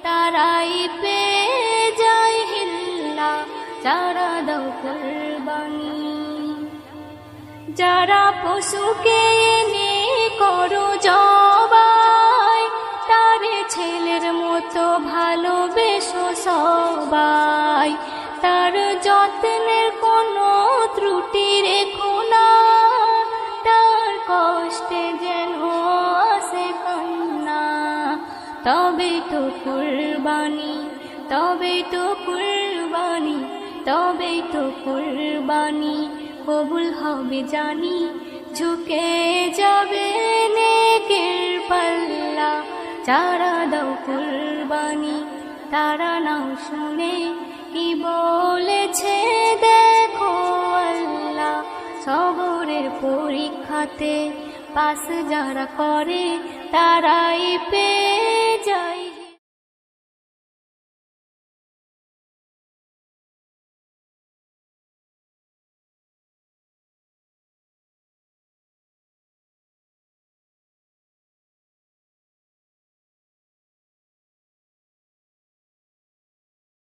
তারাই পেয়ে যায় হিল্লা, যারা দাও কুরবানি। যারা পশুকে এনে করো জবাই, তারে ছেলের মতো ভালোবেসো সবাই। তার যত্নের কোনো ত্রুটি রেখো না, তার কষ্টে যেন আসে কান্না। তবে তো কুরবানি, তবে তো কুরবানি, তবে তো কুরবানি কবুল হবে জানি। ঝুঁকে যাবে নেকের পাল্লা, যারা দাও কুরবানি। তারা নাও শুনে কি বলেছে দেখো আল্লাহ। সবরের পরীক্ষাতে পাস যারা করে, তারাই পেয়ে যায়।